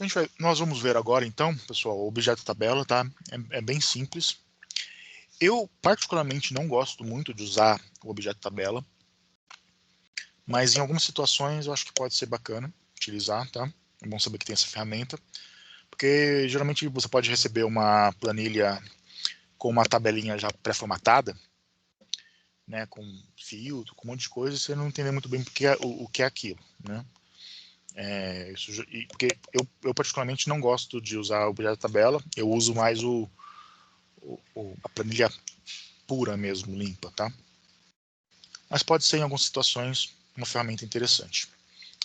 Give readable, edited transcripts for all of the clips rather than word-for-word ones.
Então nós vamos ver agora, então, pessoal, o objeto tabela, tá? É bem simples. Eu, particularmente, não gosto muito de usar o objeto tabela, mas em algumas situações eu acho que pode ser bacana utilizar, tá? É bom saber que tem essa ferramenta, porque geralmente você pode receber uma planilha com uma tabelinha já pré-formatada, né, com filtro, com um monte de coisa, e você não entender muito bem o que é aquilo, né? Porque eu particularmente não gosto de usar o objeto tabela, eu uso mais a planilha pura mesmo, limpa, tá? Mas pode ser em algumas situações uma ferramenta interessante.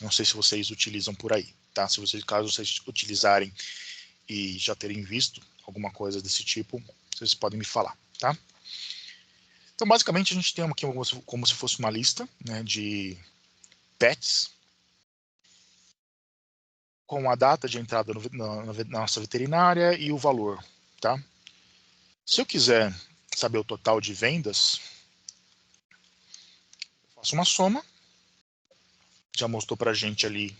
Não sei se vocês utilizam por aí, tá? Caso vocês utilizarem e já terem visto alguma coisa desse tipo, vocês podem me falar, tá? Então, basicamente, a gente tem aqui como se fosse uma lista, né, de pets com a data de entrada na nossa veterinária e o valor, tá? Se eu quiser saber o total de vendas, eu faço uma soma. Já mostrou para a gente ali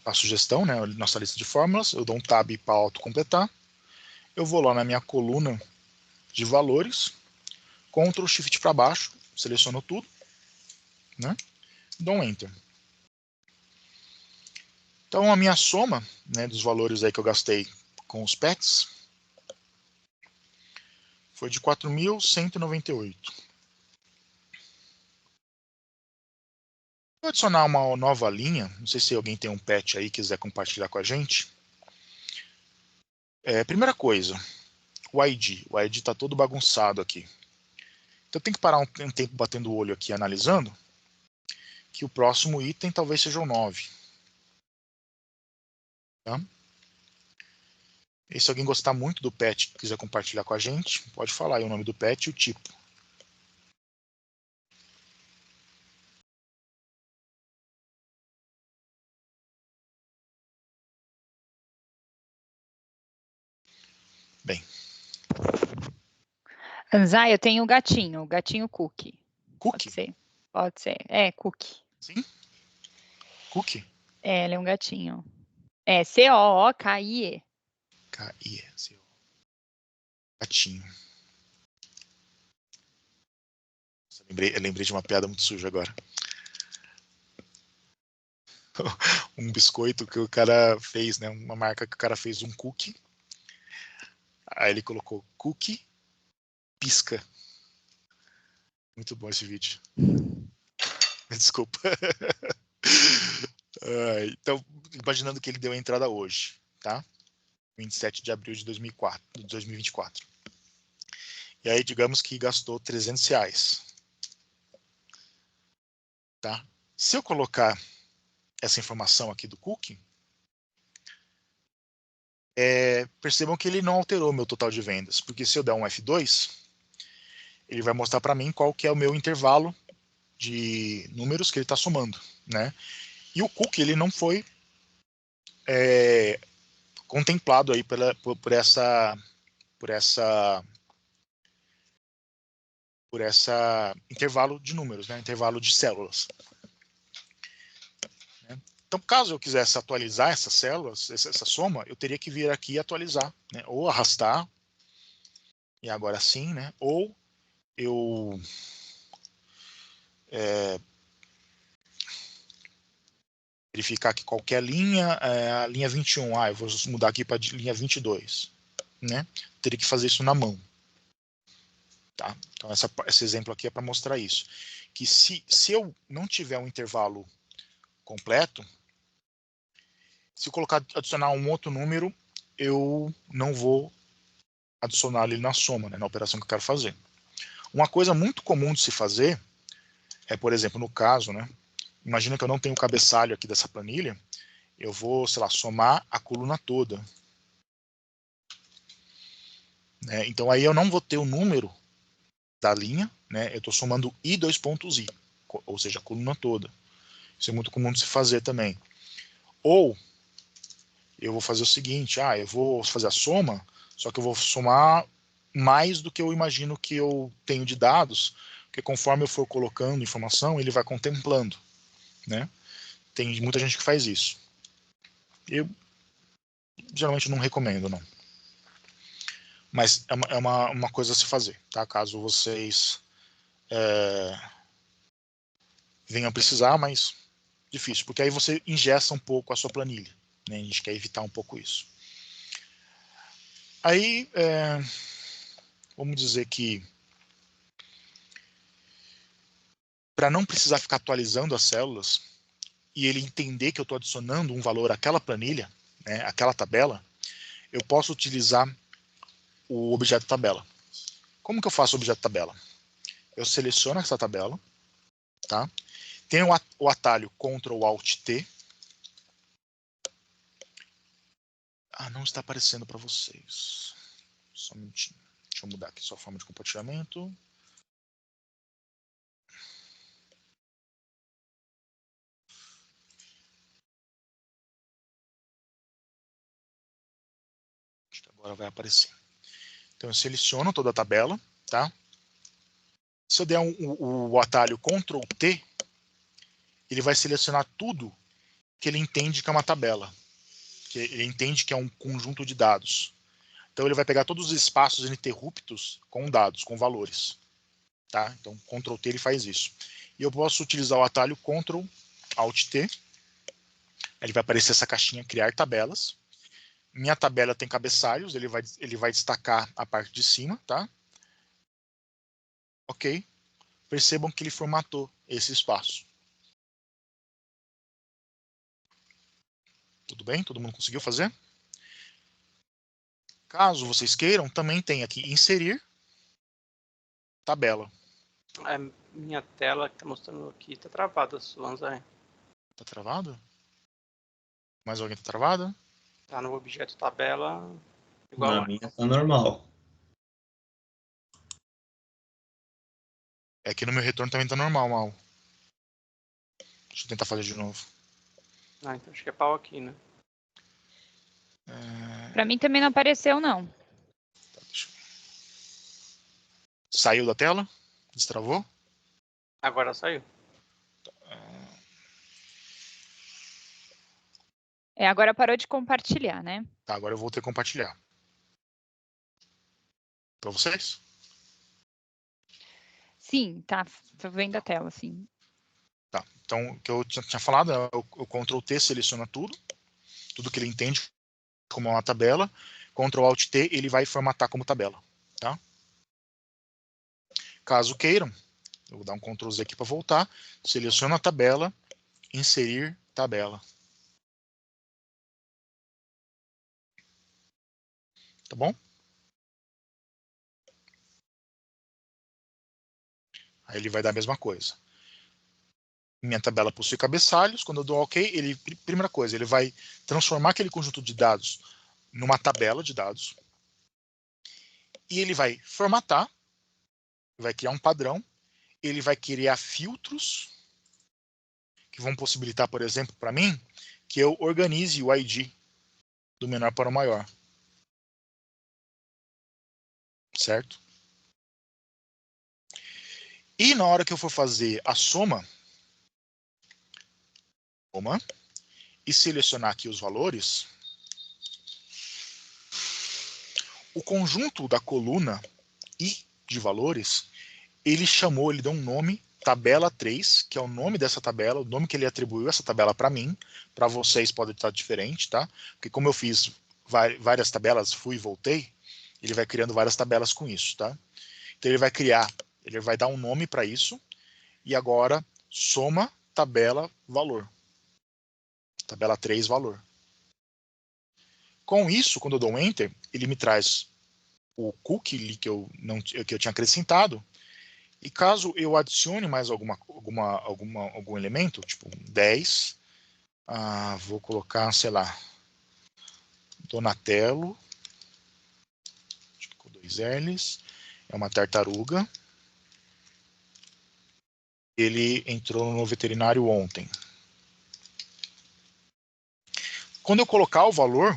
a sugestão, né, nossa lista de fórmulas. Eu dou um tab para autocompletar. Eu vou lá na minha coluna de valores, Ctrl Shift para baixo, seleciono tudo, né, dou um Enter. Então a minha soma, né, dos valores aí que eu gastei com os pets foi de 4.198. Vou adicionar uma nova linha, não sei se alguém tem um pet aí e quiser compartilhar com a gente. Primeira coisa, o ID está todo bagunçado aqui. Então tem que parar um tempo batendo o olho aqui, analisando, que o próximo item talvez seja o 9. Tá? E se alguém gostar muito do pet e quiser compartilhar com a gente, pode falar aí o nome do pet e o tipo. Bem. Zay, eu tenho o gatinho Cookie. Cookie? Pode ser. Pode ser. É, Cookie. Sim? Cookie? Ele é um gatinho. É C-O-O-K-I-E. K-I-E. Gatinho. Eu lembrei de uma piada muito suja agora. Um biscoito que o cara fez, né? Uma marca que o cara fez um cookie. Aí ele colocou cookie pisca. Muito bom esse vídeo. Desculpa. Então, imaginando que ele deu a entrada hoje, tá? 27 de abril de 2024. E aí, digamos que gastou R$300. Tá? Se eu colocar essa informação aqui do cookie, percebam que ele não alterou meu total de vendas, porque se eu der um F2, ele vai mostrar para mim qual que é o meu intervalo de números que ele está somando, né? E o cookie ele não foi contemplado aí por essa intervalo de números, né? Intervalo de células. Então, caso eu quisesse atualizar essas células, essa soma, eu teria que vir aqui e atualizar, né? Ou arrastar, e agora sim, né? Ou eu verificar que qualquer linha, a linha 21, eu vou mudar aqui para linha 22, né? Teria que fazer isso na mão. Tá? Então, esse exemplo aqui é para mostrar isso. Que se eu não tiver um intervalo completo, se eu adicionar um outro número, eu não vou adicionar ele na soma, né, na operação que eu quero fazer. Uma coisa muito comum de se fazer é, por exemplo, no caso, né, imagina que eu não tenho o cabeçalho aqui dessa planilha, eu vou, sei lá, somar a coluna toda. Né, então aí eu não vou ter o número da linha, né, eu estou somando I dois pontos I, ou seja, a coluna toda. Isso é muito comum de se fazer também. Ou eu vou fazer o seguinte, eu vou fazer a soma, só que eu vou somar mais do que eu imagino que eu tenho de dados, porque conforme eu for colocando informação, ele vai contemplando, né? Tem muita gente que faz isso. Eu geralmente não recomendo, não. Mas é uma coisa a se fazer, tá? Caso vocês venham precisar, mas difícil, porque aí você ingessa um pouco a sua planilha, né? A gente quer evitar um pouco isso. Aí, vamos dizer que para não precisar ficar atualizando as células e ele entender que eu estou adicionando um valor àquela planilha, né, àquela tabela, eu posso utilizar o objeto tabela. Como que eu faço o objeto tabela? Eu seleciono essa tabela, tá? Tem o atalho Ctrl Alt T. Ah, não está aparecendo para vocês. Só um minutinho. Deixa eu mudar aqui sua forma de compartilhamento. Acho que agora vai aparecer. Então eu seleciono toda a tabela, tá? Se eu der o atalho Ctrl T, ele vai selecionar tudo que ele entende que é uma tabela, que ele entende que é um conjunto de dados. Então ele vai pegar todos os espaços ininterruptos com dados, com valores. Tá? Então Ctrl T ele faz isso. E eu posso utilizar o atalho Ctrl Alt T. Ele vai aparecer essa caixinha criar tabelas. Minha tabela tem cabeçalhos, ele vai destacar a parte de cima, tá? Ok. Percebam que ele formatou esse espaço. Tudo bem? Todo mundo conseguiu fazer? Caso vocês queiram, também tem aqui inserir tabela. A minha tela que tá mostrando aqui tá travada, Suanzai. Tá travado? Mais alguém tá travado? Tá no objeto tabela igual Na a... minha tá normal. É que no meu retorno também tá normal, mal. Deixa eu tentar fazer de novo. Ah, então acho que é pau aqui, né? Para mim também não apareceu, não. Tá, saiu da tela? Destravou? Agora saiu. Agora parou de compartilhar, né? Tá, agora eu vou ter que compartilhar. Para vocês? Sim, tá. Tô vendo a tela, sim. Tá. Então, o que eu tinha falado é o Ctrl T seleciona tudo que ele entende como uma tabela. Ctrl Alt T ele vai formatar como tabela, tá? Caso queiram, eu vou dar um Ctrl Z aqui para voltar. Seleciono a tabela, inserir tabela. Tá bom? Aí ele vai dar a mesma coisa. Minha tabela possui cabeçalhos. Quando eu dou OK, ele, primeira coisa, ele vai transformar aquele conjunto de dados numa tabela de dados. E ele vai formatar, vai criar um padrão. Ele vai criar filtros que vão possibilitar, por exemplo, para mim, que eu organize o ID do menor para o maior. Certo? E na hora que eu for fazer a soma, e selecionar aqui os valores, o conjunto da coluna I de valores, ele deu um nome, tabela 3, que é o nome dessa tabela, o nome que ele atribuiu essa tabela para mim, para vocês pode estar diferente, tá? Porque como eu fiz várias tabelas, fui e voltei, ele vai criando várias tabelas com isso, tá? Então ele vai dar um nome para isso, e agora soma tabela valor. Tabela 3 valor. Com isso, quando eu dou um Enter, ele me traz o cookie que eu tinha acrescentado. E caso eu adicione mais algum elemento, tipo 10, vou colocar, sei lá, Donatello, com 2 L's, é uma tartaruga. Ele entrou no veterinário ontem. Quando eu colocar o valor,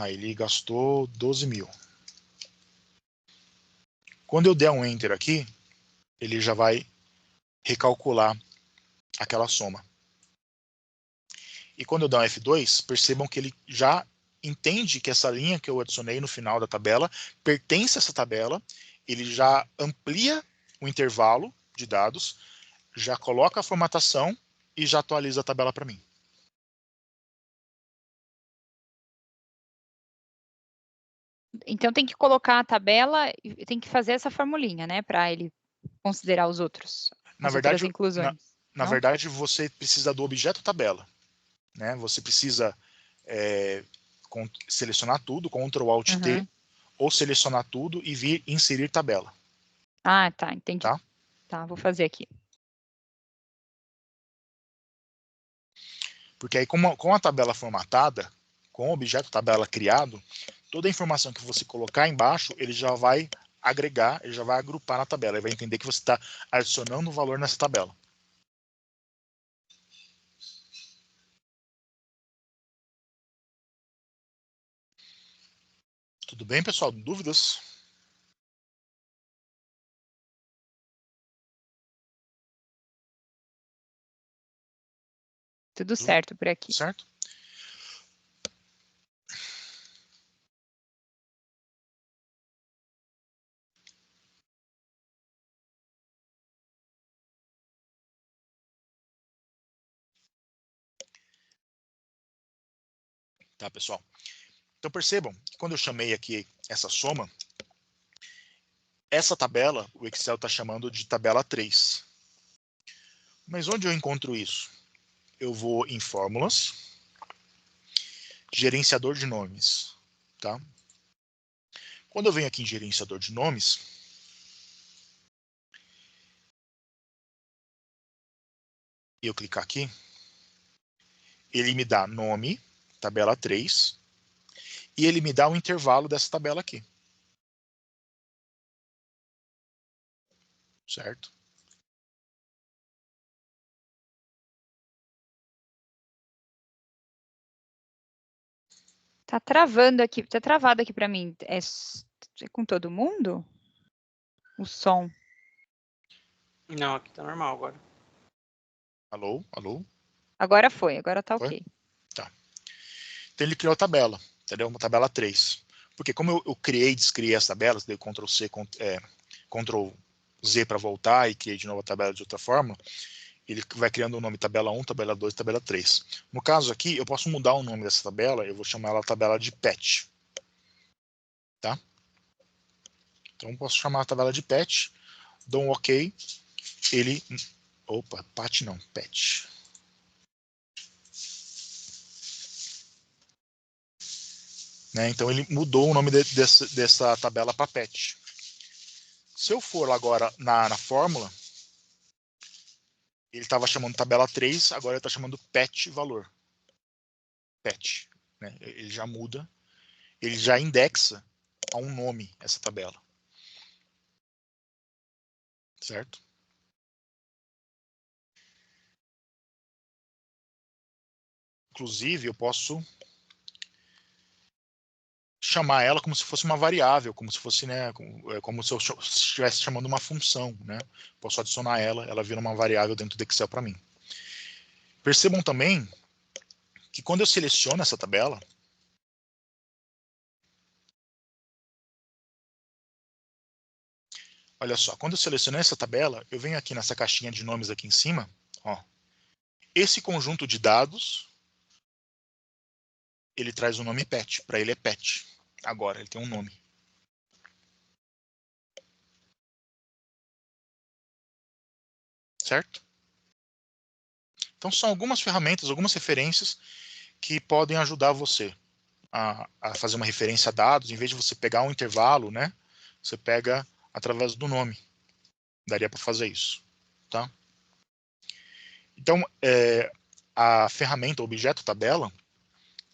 ele gastou 12 mil. Quando eu der um Enter aqui, ele já vai recalcular aquela soma. E quando eu dar um F2, percebam que ele já entende que essa linha que eu adicionei no final da tabela pertence a essa tabela, ele já amplia o intervalo de dados, já coloca a formatação e já atualiza a tabela para mim. Então tem que colocar a tabela e tem que fazer essa formulinha, né? Para ele considerar os outros, Na as outras verdade, inclusões. na Não? verdade, você precisa do objeto tabela, né? Você precisa selecionar tudo, Ctrl Alt T, Uhum. ou selecionar tudo e vir inserir tabela. Ah, tá, entendi. Tá? Tá, vou fazer aqui. Porque aí com a tabela formatada, com o objeto tabela criado, toda a informação que você colocar embaixo, ele já vai agregar, ele já vai agrupar na tabela, ele vai entender que você está adicionando valor nessa tabela. Tudo bem, pessoal? Dúvidas? Tudo certo por aqui. Certo? Tá, pessoal? Então percebam, quando eu chamei aqui essa soma, essa tabela, o Excel está chamando de tabela 3. Mas onde eu encontro isso? Eu vou em fórmulas, gerenciador de nomes. Tá? Quando eu venho aqui em gerenciador de nomes, e eu clicar aqui, ele me dá nome, tabela 3, e ele me dá o intervalo dessa tabela aqui. Certo? Tá travando aqui, tá travado aqui para mim. É com todo mundo? O som. Não, aqui tá normal agora. Alô? Alô? Agora foi, agora tá Foi? ok. Tá. Então ele criou a tabela, entendeu? Uma tabela 3. Porque como eu criei e descriei as tabelas, dei Ctrl C, Ctrl Z para voltar e criei de novo a tabela de outra forma, ele vai criando o nome tabela 1, tabela 2, tabela 3. No caso aqui, eu posso mudar o nome dessa tabela, eu vou chamar ela tabela de pet. Tá? Então eu posso chamar a tabela de pet, dou um OK, ele... Opa, pat não, pet. Né? Então ele mudou o nome dessa tabela para pet. Se eu for agora na fórmula, ele estava chamando tabela 3, agora ele está chamando pet valor. Pet. Né? Ele já muda, ele já indexa a um nome essa tabela. Certo? Inclusive, eu posso chamar ela como se fosse uma variável, como se fosse, né, como se eu estivesse chamando uma função, né? Posso adicionar ela vira uma variável dentro do Excel para mim. Percebam também que quando eu seleciono essa tabela, olha só, quando eu selecionei essa tabela, eu venho aqui nessa caixinha de nomes aqui em cima, ó, esse conjunto de dados, ele traz o nome pet, para ele é pet. Agora, ele tem um nome. Certo? Então são algumas ferramentas, algumas referências que podem ajudar você a fazer uma referência a dados, em vez de você pegar um intervalo, né? Você pega através do nome. Daria para fazer isso, tá? Então, a ferramenta, o objeto tabela,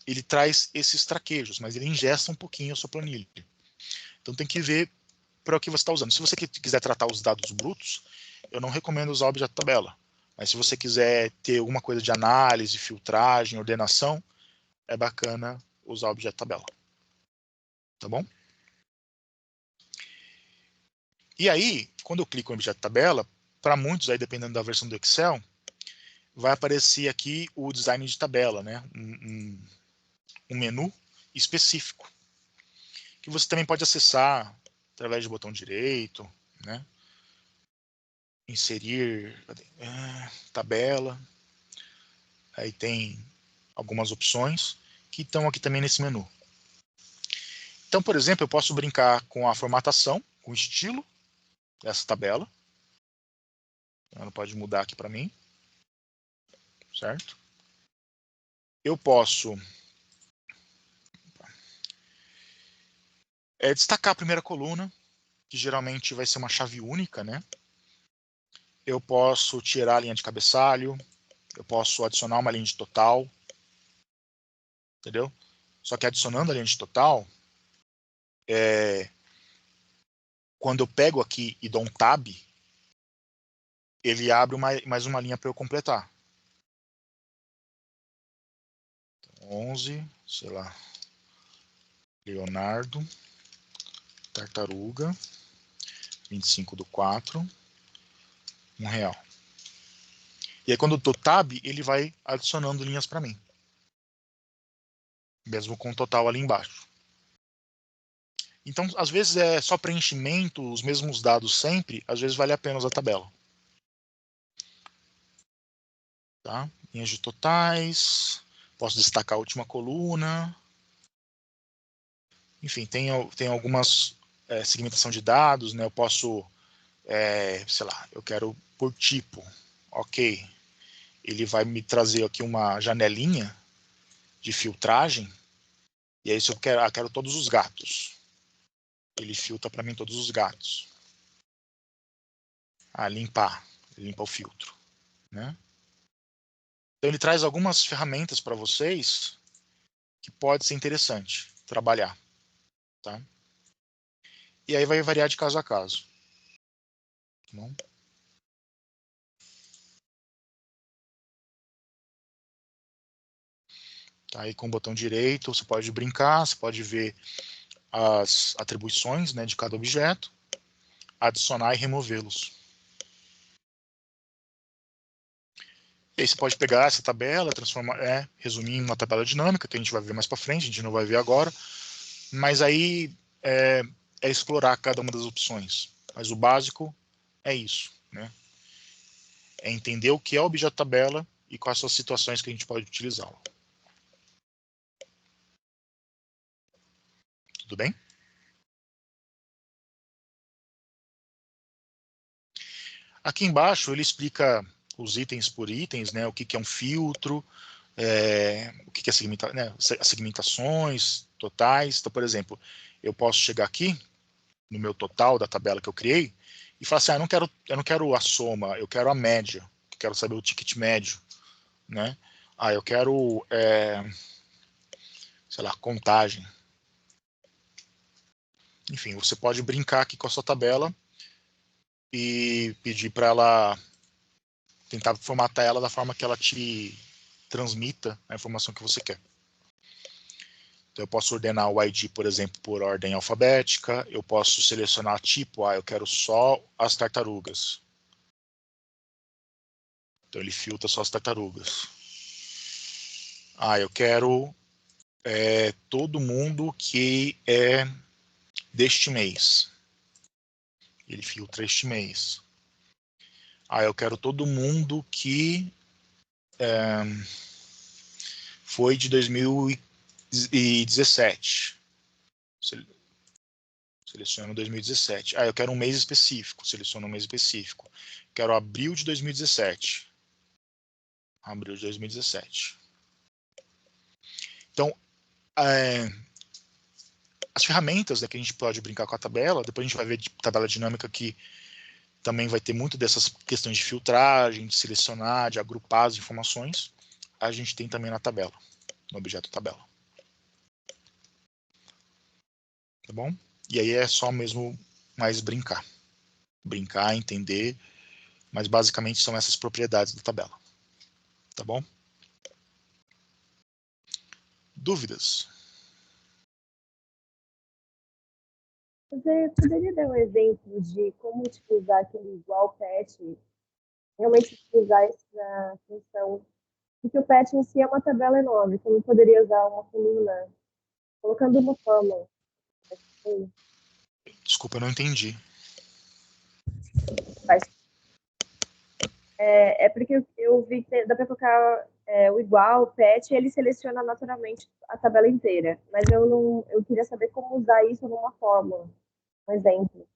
ele traz esses traquejos, mas ele ingesta um pouquinho a sua planilha. Então tem que ver para o que você está usando. Se você quiser tratar os dados brutos, eu não recomendo usar o objeto tabela. Mas se você quiser ter alguma coisa de análise, filtragem, ordenação, é bacana usar o objeto tabela. Tá bom? E aí, quando eu clico no objeto tabela, para muitos, aí dependendo da versão do Excel, vai aparecer aqui o design de tabela, né? Um menu específico, que você também pode acessar através do botão direito, né? Inserir tabela, aí tem algumas opções que estão aqui também nesse menu. Então, por exemplo, eu posso brincar com a formatação, com o estilo dessa tabela. Ela pode mudar aqui para mim, certo? Eu posso destacar a primeira coluna, que geralmente vai ser uma chave única, né? Eu posso tirar a linha de cabeçalho, eu posso adicionar uma linha de total, entendeu? Só que adicionando a linha de total, quando eu pego aqui e dou um tab, ele abre mais uma linha para eu completar. 11, sei lá, Leonardo, tartaruga, 25/4, R$1. E aí quando eu dou tab, ele vai adicionando linhas para mim. Mesmo com o total ali embaixo. Então, às vezes é só preenchimento, os mesmos dados sempre, às vezes vale a pena usar a tabela. Tá? Linhas de totais, posso destacar a última coluna. Enfim, tem algumas segmentação de dados, né? Eu posso, sei lá, eu quero por tipo. Ok. Ele vai me trazer aqui uma janelinha de filtragem. E aí se eu quero todos os gatos. Ele filtra para mim todos os gatos. Limpar. Limpa o filtro. Né? Então ele traz algumas ferramentas para vocês que pode ser interessante trabalhar. Tá? E aí vai variar de caso a caso. Tá bom? Tá? Aí com o botão direito você pode brincar, você pode ver as atribuições, né, de cada objeto, adicionar e removê-los. E aí você pode pegar essa tabela, transformar, resumir em uma tabela dinâmica, que a gente vai ver mais para frente, a gente não vai ver agora, mas aí é explorar cada uma das opções. Mas o básico é isso, né? É entender o que é o objeto tabela e quais são as situações que a gente pode utilizá-lo. Tudo bem? Aqui embaixo ele explica os itens por itens, né? O que é um filtro, o que é as segmentações totais. Então, por exemplo, eu posso chegar aqui no meu total da tabela que eu criei e falar assim, eu não quero a soma, eu quero a média, eu quero saber o ticket médio, né? Eu quero, sei lá, contagem. Enfim, você pode brincar aqui com a sua tabela e pedir para ela, tentar formatar ela da forma que ela te transmita a informação que você quer. Então, eu posso ordenar o ID, por exemplo, por ordem alfabética. Eu posso selecionar tipo, eu quero só as tartarugas. Então, ele filtra só as tartarugas. Eu quero todo mundo que é deste mês. Ele filtra este mês. Eu quero todo mundo que foi de 2017. Seleciono 2017. Eu quero um mês específico. Seleciono um mês específico. Quero abril de 2017. Abril de 2017. Então, as ferramentas, né, que a gente pode brincar com a tabela, depois a gente vai ver de tabela dinâmica que também vai ter muito dessas questões de filtragem, de selecionar, de agrupar as informações. A gente tem também na tabela, no objeto tabela. Tá bom? E aí é só mesmo mais brincar. Brincar, entender, mas basicamente são essas propriedades da tabela. Tá bom? Dúvidas? Você poderia dar um exemplo de como utilizar aquele igual patch realmente utilizar essa função. Porque o PET em si é uma tabela enorme, então eu poderia usar uma coluna colocando uma fórmula. Desculpa, eu não entendi. É porque eu vi que dá para colocar o igual, o PET, ele seleciona naturalmente a tabela inteira. Mas eu queria saber como usar isso numa fórmula. Um exemplo.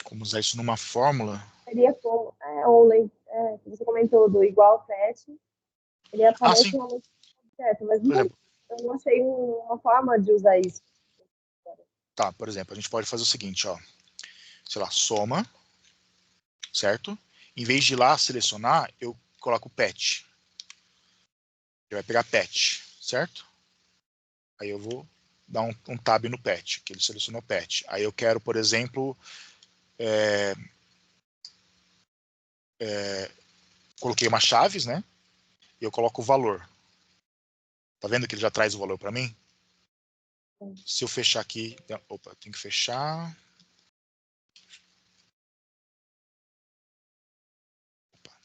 Como usar isso numa fórmula? Seria como, que você comentou do igual PET, ele aparece Sim. realmente certo, mas Por exemplo, eu não achei uma forma de usar isso. tá, por exemplo, a gente pode fazer o seguinte, ó. Sei lá, soma, certo? Em vez de ir lá selecionar, eu coloco PET. Ele vai pegar PET, certo? Aí eu vou dar um tab no PET, que ele selecionou PET. Aí eu quero, por exemplo, coloquei umas chaves, né? E eu coloco o valor. Tá vendo que ele já traz o valor para mim? Se eu fechar aqui, opa, tem que fechar. Opa.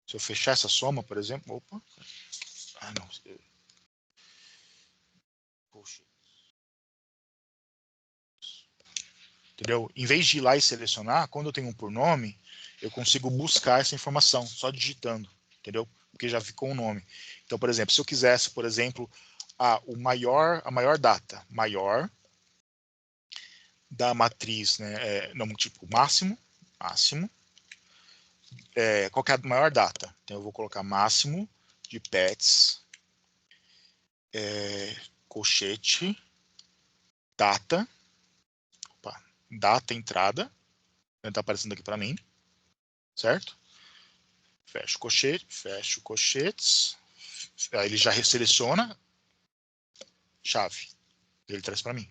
Se eu fechar essa soma, por exemplo, opa. Ah, não. Poxa. Entendeu? Em vez de ir lá e selecionar, quando eu tenho um por nome, eu consigo buscar essa informação só digitando, entendeu? Porque já ficou um nome. Então, por exemplo, se eu quisesse, por exemplo, a maior data, maior da matriz, né? Não, tipo, máximo, qual que é a maior data? Então eu vou colocar máximo de pets, colchete, data, data entrada, está aparecendo aqui para mim, certo? Fecho o colchetes, aí ele já seleciona chave, ele traz para mim.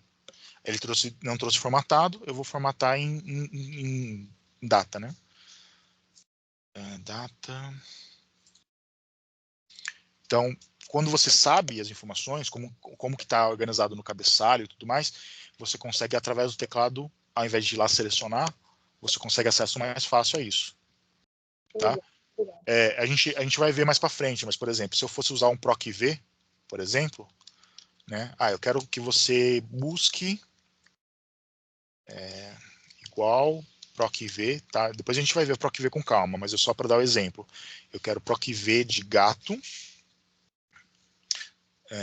Ele não trouxe formatado, eu vou formatar em data, né? Data. Então, quando você sabe as informações, como que está organizado no cabeçalho e tudo mais, você consegue, através do teclado, ao invés de ir lá selecionar, você consegue acesso mais fácil a isso. Tá? A gente vai ver mais para frente, mas, por exemplo, se eu fosse usar um PROC-V, por exemplo, né? Eu quero que você busque igual PROC-V, tá? Depois a gente vai ver o PROC-V com calma, mas é só para dar o exemplo. Eu quero PROC-V de gato.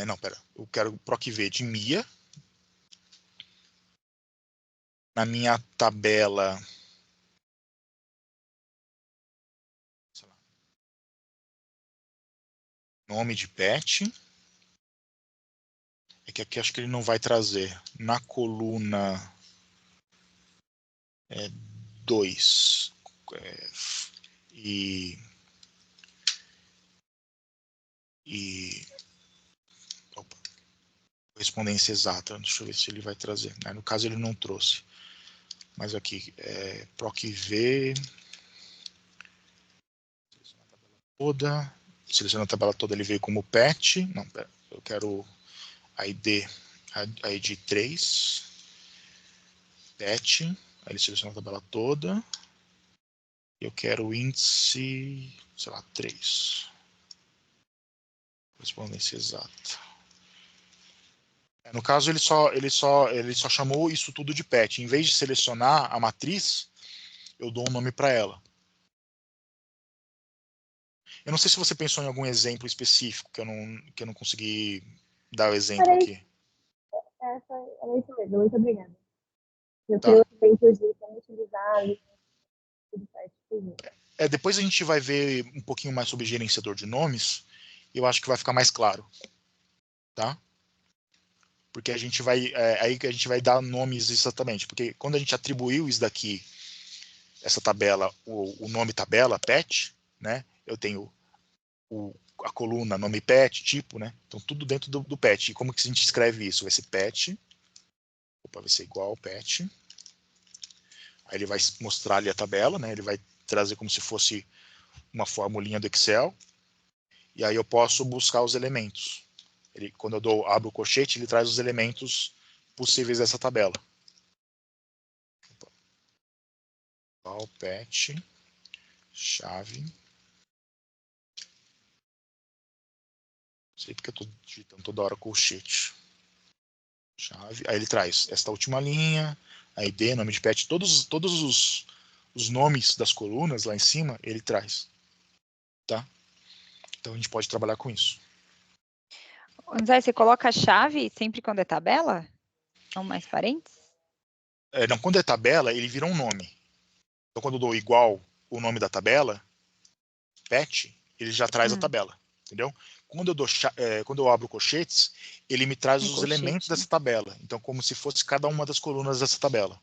Não, pera. Eu quero PROC-V de Mia. Na minha tabela, sei lá, nome de pet. É que aqui acho que ele não vai trazer. Na coluna 2 e opa, correspondência exata. Deixa eu ver se ele vai trazer. No caso ele não trouxe. Mas aqui, PROC-V. Seleciona a tabela toda, ele veio como pet. Não, pera, eu quero ID 3, pet, aí ele seleciona a tabela toda. Eu quero o índice, sei lá, 3. Correspondência exata. No caso, ele só chamou isso tudo de pet. Em vez de selecionar a matriz, eu dou um nome para ela. Eu não sei se você pensou em algum exemplo específico que eu não consegui dar o exemplo aqui. Era isso mesmo, muito obrigada. Eu Tá. queria um exemplo de como utilizar o site. Depois a gente vai ver um pouquinho mais sobre gerenciador de nomes. Eu acho que vai ficar mais claro, tá? Porque a gente vai aí que a gente vai dar nomes exatamente, porque quando a gente atribuiu isso daqui, essa tabela, o nome tabela pet, né? Eu tenho a coluna nome pet, tipo, né? Então tudo dentro do pet. E como que a gente escreve isso? Vai ser pet. Opa, vai ser igual pet. Aí ele vai mostrar ali a tabela, né? Ele vai trazer como se fosse uma formulinha do Excel. E aí eu posso buscar os elementos. Quando eu abro o colchete, ele traz os elementos possíveis dessa tabela. Igual, pet, chave. Não sei porque eu estou digitando toda hora colchete. Chave. Aí ele traz esta última linha, a ID, nome de pet, todos os nomes das colunas lá em cima, ele traz. Tá? Então a gente pode trabalhar com isso. Zé, você coloca a chave sempre quando é tabela? Não mais parênteses? Não, quando é tabela, ele vira um nome. Então quando eu dou igual o nome da tabela, pet, ele já traz a tabela. Entendeu? Quando eu abro colchetes, ele me traz os elementos dessa tabela. Então, como se fosse cada uma das colunas dessa tabela.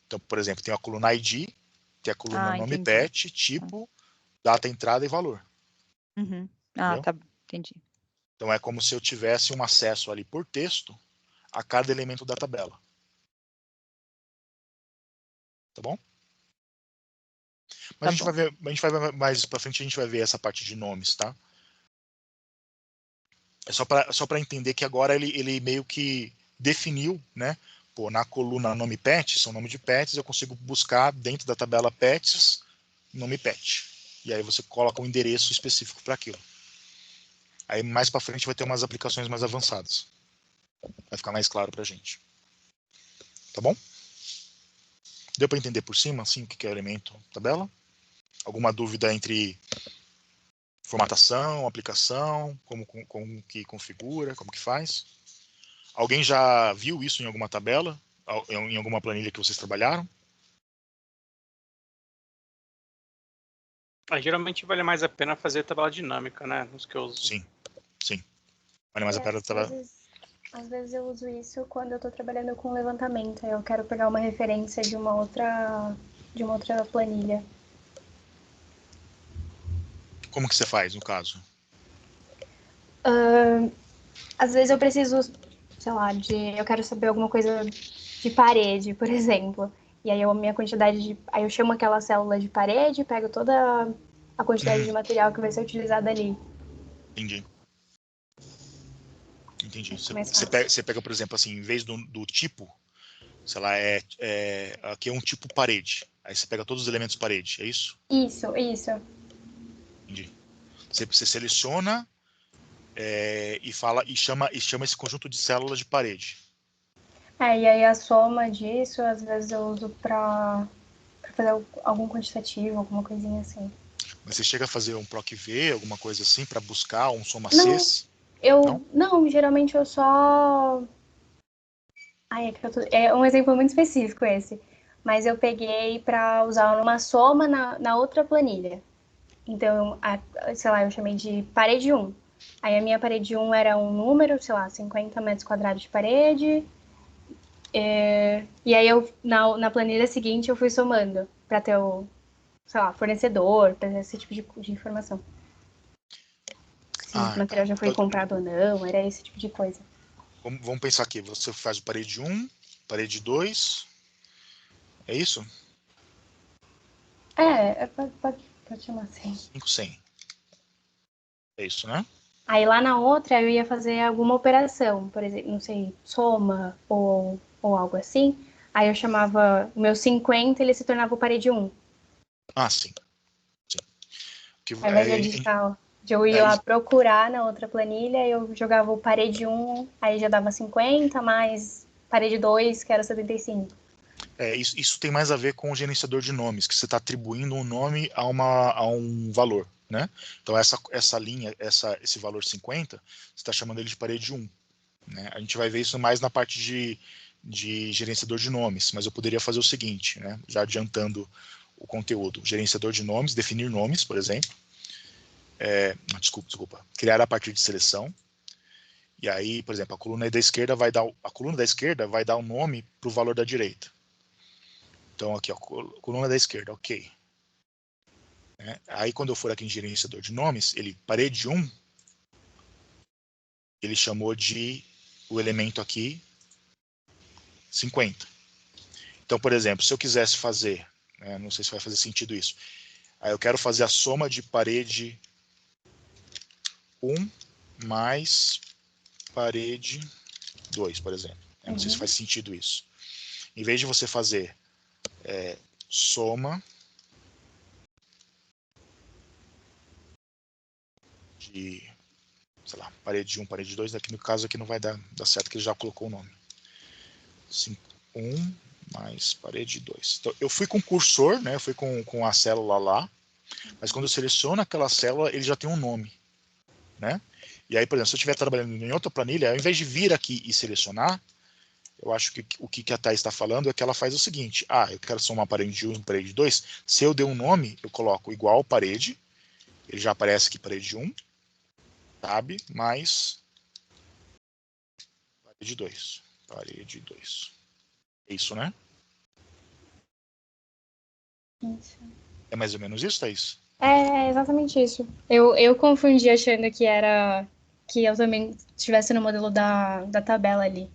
Então, por exemplo, tem a coluna ID, tem a coluna nome entendi. pet, tipo, data, entrada e valor. Uhum. Tá, entendi. Então, é como se eu tivesse um acesso ali por texto a cada elemento da tabela. Tá bom? Mas a gente vai ver mais pra frente, a gente vai ver essa parte de nomes, tá? É só para entender que agora ele meio que definiu, né? Pô, na coluna nome pet, são nome de pets, eu consigo buscar dentro da tabela pets, nome pet. E aí você coloca um endereço específico para aquilo. Aí mais para frente vai ter umas aplicações mais avançadas. Vai ficar mais claro para a gente. Tá bom? Deu para entender por cima, assim, o que é o elemento tabela? Alguma dúvida entre formatação, aplicação, como que configura, como que faz? Alguém já viu isso em alguma tabela? Em alguma planilha que vocês trabalharam? Geralmente vale mais a pena fazer tabela dinâmica, né? Nos que eu uso. Sim. Vale mais a pena tabela. Às vezes eu uso isso quando eu estou trabalhando com levantamento. Eu quero pegar uma referência de uma outra planilha. Como que você faz, no caso? Às vezes eu preciso, sei lá, eu quero saber alguma coisa de parede, por exemplo. E aí a minha quantidade de... Aí eu chamo aquela célula de parede, pego toda a quantidade de material que vai ser utilizada ali. Entendi. Mais Você pega, por exemplo, assim, em vez do tipo, sei lá, aqui é um tipo parede. Aí você pega todos os elementos parede, é isso? Isso. Entendi. Você seleciona e chama esse conjunto de células de parede. E aí a soma disso, às vezes eu uso para fazer algum quantitativo, alguma coisinha assim. Mas você chega a fazer um PROC-V, alguma coisa assim, para buscar um soma-Cs? Não, geralmente eu só... É um exemplo muito específico esse. Mas eu peguei para usar numa soma na outra planilha. Então, sei lá, eu chamei de parede 1. Aí a minha parede 1 era um número, sei lá, 50 metros quadrados de parede. E aí eu, na planilha seguinte, eu fui somando para ter o, sei lá, fornecedor, para ter esse tipo de informação. Se o material já foi comprado ou não, era esse tipo de coisa. Vamos pensar aqui, você faz o parede 1, parede 2, é isso? Pode chamar assim. 5, 100. É isso, né? Aí lá na outra eu ia fazer alguma operação, por exemplo, não sei, soma ou algo assim. Aí eu chamava o meu 50, ele se tornava o parede 1. Sim. Ao invés de digitar, eu ia lá procurar na outra planilha, eu jogava o parede 1, aí já dava 50, mais parede 2, que era 75. Isso tem mais a ver com o gerenciador de nomes, que você está atribuindo um nome a um valor, né? Então essa linha, esse valor 50, você está chamando ele de parede 1. Né? A gente vai ver isso mais na parte de gerenciador de nomes, mas eu poderia fazer o seguinte, né? Já adiantando o conteúdo. Gerenciador de nomes, definir nomes, por exemplo. Desculpa. Criar a partir de seleção. E aí, por exemplo, a coluna da esquerda vai dar um nome para o valor da direita. Então, aqui, ó, coluna da esquerda, ok. Aí, quando eu for aqui em gerenciador de nomes, parede 1, ele chamou de o elemento aqui 50. Então, por exemplo, se eu quisesse fazer, não sei se vai fazer sentido isso, aí eu quero fazer a soma de parede 1 mais parede 2, por exemplo. Eu não sei se faz sentido isso. Em vez de você fazer soma de, sei lá, parede 1, parede 2, aqui no caso aqui não vai dar certo, que ele já colocou o nome. 1 mais parede 2. Então, eu fui com o cursor, né? Eu fui com a célula lá, mas quando eu seleciono aquela célula, ele já tem um nome, né? E aí, por exemplo, se eu estiver trabalhando em outra planilha, ao invés de vir aqui e selecionar, eu acho que o que a Thais está falando é que ela faz o seguinte: eu quero somar parede 1 e parede 2. Se eu der um nome, eu coloco igual parede, ele já aparece aqui parede 1, tab, mais parede 2. Parede 2. É isso, né? Isso. É mais ou menos isso, Thaís? É exatamente isso. Eu confundi achando que era que eu também estivesse no modelo da tabela ali.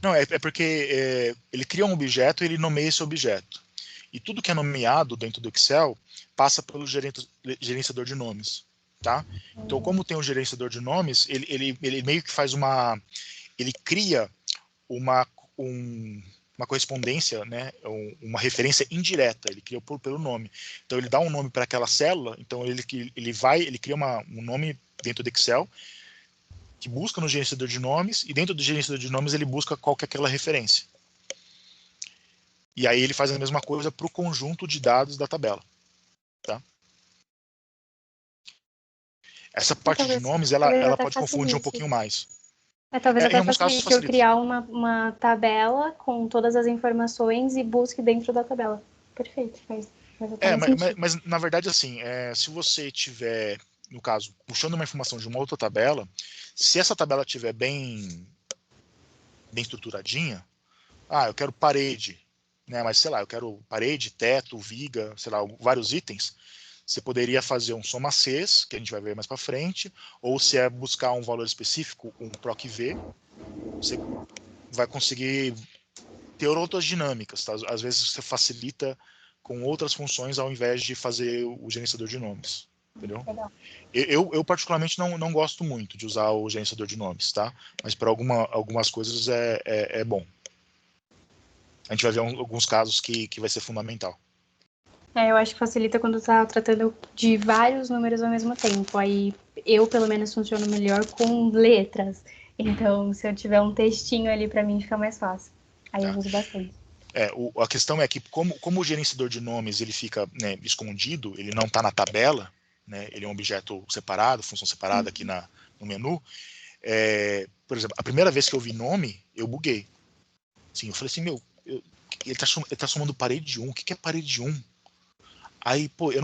Não, é porque ele cria um objeto e ele nomeia esse objeto. E tudo que é nomeado dentro do Excel passa pelo gerenciador de nomes, tá? Então, como tem um gerenciador de nomes, ele meio que faz ele cria uma correspondência, né? Uma referência indireta. Ele cria pelo nome. Então, ele dá um nome para aquela célula. Então, ele cria um nome dentro do Excel que busca no gerenciador de nomes, e dentro do gerenciador de nomes ele busca qual que é aquela referência. E aí ele faz a mesma coisa para o conjunto de dados da tabela. Tá? Essa parte de nomes, ela pode confundir um pouquinho mais. Talvez até em alguns casos facilite eu facilita. criar uma tabela com todas as informações e busque dentro da tabela. Perfeito, faz mas na verdade, assim, se você tiver, no caso, puxando uma informação de uma outra tabela, se essa tabela estiver bem estruturadinha, eu quero parede, né? Mas sei lá, eu quero parede, teto, viga, sei lá, vários itens. Você poderia fazer um soma Cs, que a gente vai ver mais para frente, ou se é buscar um valor específico, um proc v, você vai conseguir ter outras dinâmicas, tá? Às vezes você facilita com outras funções ao invés de fazer o gerenciador de nomes, entendeu? Legal. Eu particularmente não gosto muito de usar o gerenciador de nomes, tá? Mas para algumas coisas é bom. A gente vai ver alguns casos que vai ser fundamental. Eu acho que facilita quando tá tratando de vários números ao mesmo tempo. Aí eu, pelo menos, funciono melhor com letras. Então, se eu tiver um textinho ali, para mim fica mais fácil. Aí eu uso bastante. A questão é que como o gerenciador de nomes ele fica, né, escondido, ele não está na tabela, né, ele é um objeto separado, função separada aqui no menu. Por exemplo, a primeira vez que eu vi nome, eu buguei. Assim, eu falei assim, ele tá somando parede 1, o que é parede 1? Aí, pô, eu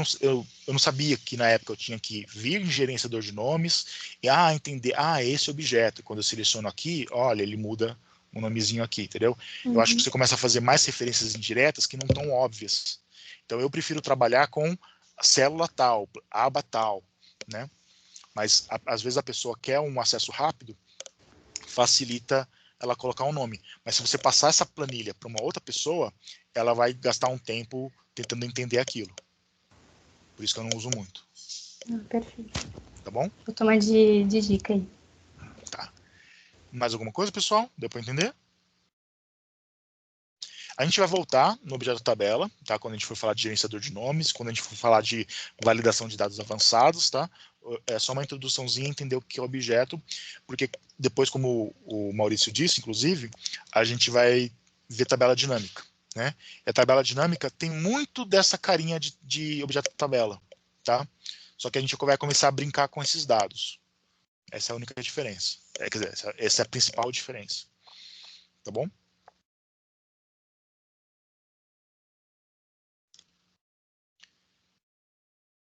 não sabia que na época eu tinha que vir em gerenciador de nomes e entender, é esse objeto. Quando eu seleciono aqui, olha, ele muda um nomezinho aqui, entendeu? Eu acho que você começa a fazer mais referências indiretas que não estão óbvias. Então eu prefiro trabalhar com a célula tal, aba tal, né? Mas às vezes a pessoa quer um acesso rápido, facilita ela colocar um nome. Mas se você passar essa planilha para uma outra pessoa, ela vai gastar um tempo tentando entender aquilo. Por isso que eu não uso muito. Perfeito. Tá bom? Vou tomar de dica aí. Tá. Mais alguma coisa, pessoal? Deu para entender? A gente vai voltar no objeto tabela, tá? Quando a gente for falar de gerenciador de nomes, quando a gente for falar de validação de dados avançados, tá? É só uma introduçãozinha, entender o que é objeto, porque depois, como o Maurício disse, inclusive, a gente vai ver tabela dinâmica, né? E a tabela dinâmica tem muito dessa carinha de objeto tabela, tá? Só que a gente vai começar a brincar com esses dados. Essa é a única diferença. Quer dizer, essa é a principal diferença. Tá bom?